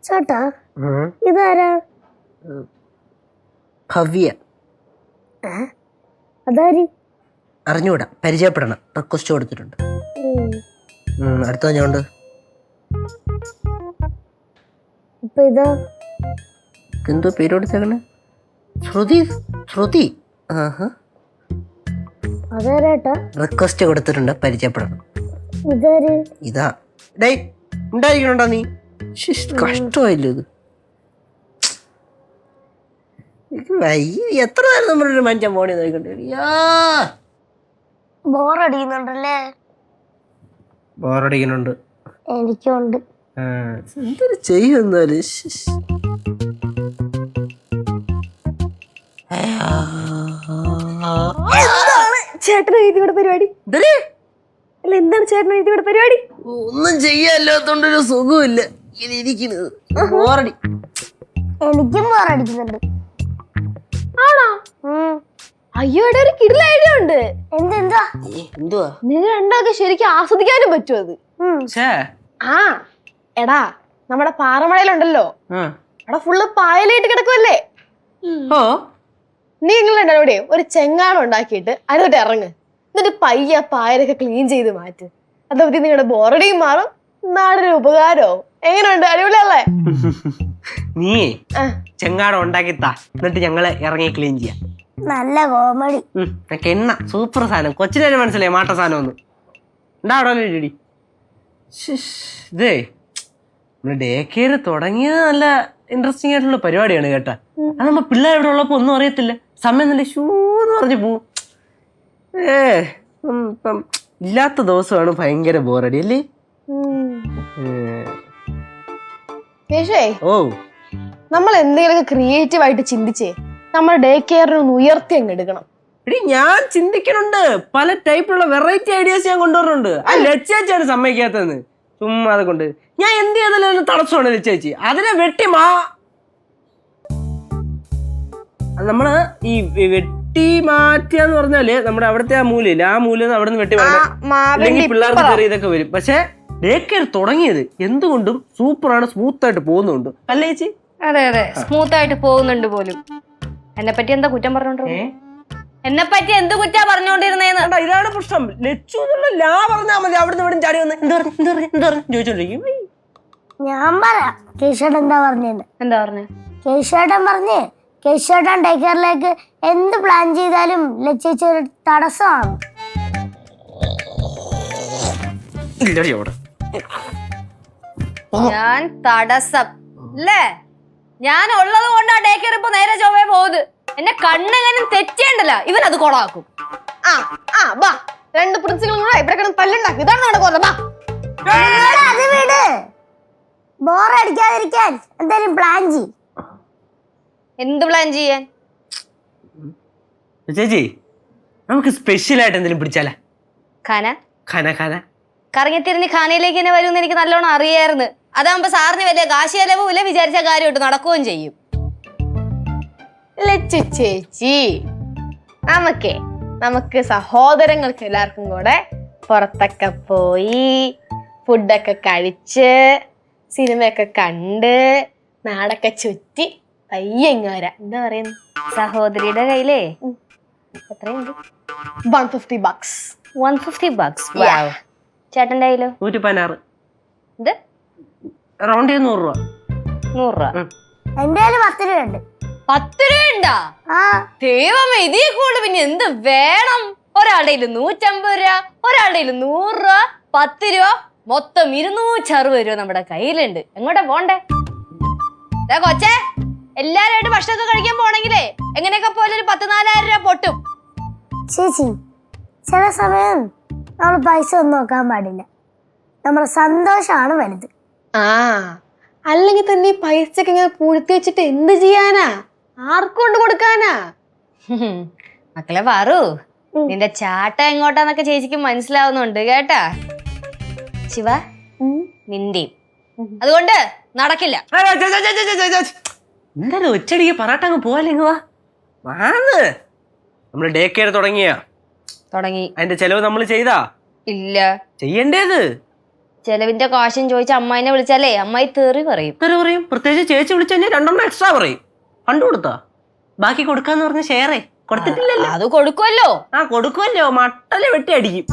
ചേട്ടാ ഇതാരാ? ഭവ്യ. അതാര്? അറിഞ്ഞൂടാ, പരിചയപ്പെടണം. റിക്വസ്റ്റ് കൊടുത്തിട്ടുണ്ട്. അടുത്ത ഞാനുണ്ട്. ഇപ്പൊ ഇതാ എന്തോ പേര് കൊടുത്തേക്കണേ? ശ്രുതി. ശ്രുതി. അതാരേട്ടാ? റിക്വസ്റ്റ് കൊടുത്തിട്ടുണ്ട്, പരിചയപ്പെടണം. ഇതാര്? ഇതാ. ഡേയ് ഉണ്ടായിരിക്കണോണ്ടാ നീ? കഷ്ടമായില്ലോ ഇത്. എത്ര നേരം നമ്മളൊരു മനുഷ്യൻ ഫോണിൽ നോക്കിക്കൊണ്ടിരിക്കും. ബോറടിക്കുന്നുണ്ടല്ലേ? ബോറടിക്കുന്നുണ്ട്. എനിക്കുണ്ട്. എന്തൊരു ചെയ്യുന്നാല്. ചേട്ടന് ഇതിവിടെ പരിപാടി അല്ല, എന്താണ് ചേട്ടന് ഇതിവിടെ പരിപാടി? ഒന്നും ചെയ്യാല്ലാത്തോണ്ടൊരു സുഖമില്ല ഇങ്ങനെ ഇരിക്കുന്നത്. ബോറടി. എനിക്കും ബോറടിക്കുന്നുണ്ട്. ആണോ? അയ്യോ, ഇവിടെ ഒരു കിടില ഐഡിയ ഉണ്ട്. എന്തെന്താ? എന്തുവാ? നിങ്ങൾ രണ്ടാൾക്ക് ശരിക്കും ആസ്വദിക്കാനും പറ്റും അത്. ആ എടാ, നമ്മുടെ പാറമടയിലുണ്ടല്ലോ, അവിടെ ഫുള്ള് പായലായിട്ട് കിടക്കുമല്ലേ. നിങ്ങൾ എന്നോടെ ഒരു ചെങ്ങാടം ഉണ്ടാക്കിയിട്ട് അതിനോട്ട് ഇറങ്ങ്. എന്നിട്ട് പയ്യ പായലൊക്കെ ക്ലീൻ ചെയ്ത് മാറ്റ്. അതേപറ്റി നിങ്ങളുടെ ബോറടിയും മാറും, നാടൊരു ഉപകാരവും. എങ്ങനെയുണ്ട്? അടിപൊളിയല്ലേ? നീ ചെങ്ങാടം ഉണ്ടാക്കിത്താ, എന്നിട്ട് ഞങ്ങള് ഇറങ്ങി ക്ലീൻ ചെയ്യാം. നല്ല കോമഡി. എണ്ണ സൂപ്പർ സാധനം. കൊച്ചിനെ മനസ്സിലായി മാട്ട സാധനം ഒന്ന് ഉണ്ടാവടി. ഇതേ നമ്മള് ഡേ കെയർ തുടങ്ങിയ നല്ല ഇൻട്രസ്റ്റിംഗ് ആയിട്ടുള്ള പരിപാടിയാണ് കേട്ടാ. അത് നമ്മ പിള്ളേർ ഇവിടെ ഉള്ളപ്പോ ഒന്നും അറിയത്തില്ല. സമയം നല്ല ഷൂന്ന് പറഞ്ഞു പോവും. ഇപ്പം ഇല്ലാത്ത ദിവസമാണ് ഭയങ്കര ബോറടി അല്ലേ? ഓ, നമ്മൾ എന്തെങ്കിലുമൊക്കെ ക്രിയേറ്റീവ് ആയിട്ട് ചിന്തിച്ചേ നമ്മുടെ ഡേ കെയറിനെ ഒന്ന് ഉയർത്തി അങ്ങ് എടുക്കണം. എടി ഞാൻ ചിന്തിക്കുന്നുണ്ട്, പല ടൈപ്പിലുള്ള വെറൈറ്റി ഐഡിയാസ് ഞാൻ കൊണ്ടുവരുന്നുണ്ട്. ആ ലച്ചേച്ചിയാണ് സമ്മതിക്കാത്തതെന്ന്. ചുമ്മാ അത് കൊണ്ട് ഞാൻ എന്ത് ചെയ്താലും തടസ്സമാണ് ലച്ചേച്ചി. അതിനെ വെട്ടി നമ്മള് ഈ വെട്ടി മാറ്റിയാന്ന് പറഞ്ഞാല് നമ്മുടെ അവിടുത്തെ ആ മൂലയില്ല, ആ മൂല അവിടെ നിന്ന് വെട്ടി അല്ലെങ്കിൽ പിള്ളേർക്ക് ചെറിയ ഇതൊക്കെ വരും. പക്ഷെ ഡേ കെയർ തുടങ്ങിയത് എന്തുകൊണ്ടും സൂപ്പറാണ്, സ്മൂത്ത് ആയിട്ട് പോകുന്നുണ്ട് അല്ലേ ചേച്ചി? അതെ അതെ, സ്മൂത്ത് ആയിട്ട് പോകുന്നുണ്ട് പോലും. എന്നെ പറ്റി എന്താ കുറ്റം പറഞ്ഞോണ്ടിരുന്നേ? എന്നെ പറ്റി എന്ത് കുറ്റാ പറഞ്ഞോണ്ടിരുന്നേന്ന്? ഇതാണ് പ്രശ്നം. ലച്ചു ലാ പറഞ്ഞാൽ മതി. അവിടുന്ന് ഇവിടെ ചാടി വന്ന് എന്ത് പറഞ്ഞു ചോദിച്ചോണ്ടിരിക്കും. ഞാൻ പറയാം കേശേട്ടൻ എന്താ പറഞ്ഞത്. എന്താ പറഞ്ഞേ? കേശേട്ടൻ പറഞ്ഞേ കേശേട്ടൻ ഡേ കെയറിലേക്ക് എന്ത് പ്ലാൻ ചെയ്താലും ലച്ചേച്ചി ഒരു തടസ്സമാണ്. ഞാൻ തടസ്സം അല്ലേ? ഞാൻ ഉള്ളത് കൊണ്ടാ ഡേ കെയർ ഇപ്പൊ നേരെ ചൊവ്വേ പോകുന്നത്. എന്റെ കണ്ണെങ്ങനും തെറ്റേണ്ടല്ല, ഇവൻ അത് കൊളാക്കും. ബാ, രണ്ട് പ്രിൻസിപ്പളും കൂടെ ഇവിടെ കിടന്ന് തല്ലുണ്ടാക്കും. ഇതാണ് നമ്മുടെ കൊല്ലം. അത് വീട് ബോറടിക്കാതിരിക്കാൻ എന്തായാലും പ്ലാൻ ചെയ്യും. എന്ത് പ്ലാൻ ചെയ്യാൻ? ചേച്ചി നമുക്ക് സ്പെഷ്യൽ ആയിട്ട് എന്തെങ്കിലും പിടിച്ചാലേ? ഖാന ഖാന ഖാന കറങ്ങിത്തിരിഞ്ഞ് ഖാനയിലേക്ക് തന്നെ വരുമെന്ന് എനിക്ക് നല്ലോണം അറിയായിരുന്നു. അതാകുമ്പോ സാറിന് വലിയ കാശ് ചെലവുമില്ല, വിചാരിച്ച കാര്യമായിട്ട് നടക്കുകയും ചെയ്യും. ലച്ചു ചേച്ചി, നമുക്ക് സഹോദരങ്ങൾക്ക് എല്ലാവർക്കും കൂടെ പുറത്തൊക്കെ പോയി ഫുഡൊക്കെ കഴിച്ച് സിനിമയൊക്കെ കണ്ട് നാടൊക്കെ ചുറ്റി പയ്യങ്ങ വരാം. എന്താ പറയുന്നു? സഹോദരിയുടെ കയ്യിലേ എത്രയുണ്ട്? $150. $150. ചേട്ടന്റെ കയ്യിലോ? 116. ഇത് റൗണ്ട് 100 രൂപ. 100 രൂപ. എന്റെ കയ്യില് 10 രൂപയുണ്ട്. 10 രൂപയുണ്ടാ? ദൈവമേ, ഇതേ കൂടുതൽ പിന്നെ എന്ത് വേണം? ഒരാളുടെ 150 രൂപ, ഒരാളുടെ 100 രൂപ, 10 രൂപ, മൊത്തം 260 രൂപ നമ്മുടെ കയ്യിലുണ്ട്. എങ്ങോട്ടാ പോണ്ടേ? കൊച്ചേ, എല്ലാരുമായിട്ട് ഭക്ഷണമൊക്കെ കഴിക്കാൻ പോണെങ്കിലേ എങ്ങനെയൊക്കെ പോലെ ഒരു 10,000-4,000 രൂപ പൊട്ടും. ചേച്ചി, ചില സമയം നമ്മൾ പൈസ ഒന്നും നോക്കാൻ പാടില്ല. നമ്മുടെ സന്തോഷമാണ് വലുത്. അല്ലെങ്കിൽ തന്നെ പൈസക്ക് ഇങ്ങനെ പൂഴ്ത്തി വെച്ചിട്ട് എന്ത് ചെയ്യാനാ? ആർക്കൊണ്ട് കൊടുക്കാനാ? മക്കളെ പാറു, നിന്റെ ചാട്ട എങ്ങോട്ടാന്നൊക്കെ ചേച്ചിക്ക് മനസ്സിലാവുന്നുണ്ട് കേട്ടാ. ശിവ, നിന്റെയും അതുകൊണ്ട് നടക്കില്ല. എന്തായാലും ഒച്ചടിക്ക് പറട്ടങ്ങ് പോവാലെങ്ങ് വാന്ന്. നമ്മള് ഡേ കെയർ തുടങ്ങി. അതിന്റെ ചെലവ് നമ്മൾ ചെയ്താ? ഇല്ല. ചെയ്യണ്ടേത് ചെലവിന്റെ കാശും ചോദിച്ച അമ്മായിനെ വിളിച്ചാലേ അമ്മായി തെറി പറയും. തെറി പറയും. പ്രത്യേകിച്ച് ചേച്ചി വിളിച്ചു കഴിഞ്ഞാൽ 2 എണ്ണം എക്സ്ട്രാ പറയും. ഫണ്ട് കൊടുത്താ ബാക്കി കൊടുക്കാന്ന് പറഞ്ഞ ഷെയറേ കൊടുത്തിട്ടില്ലല്ലോ. അത് കൊടുക്കുമല്ലോ. കൊടുക്കുമല്ലോ, മട്ടല് വെട്ടി അടിക്കും.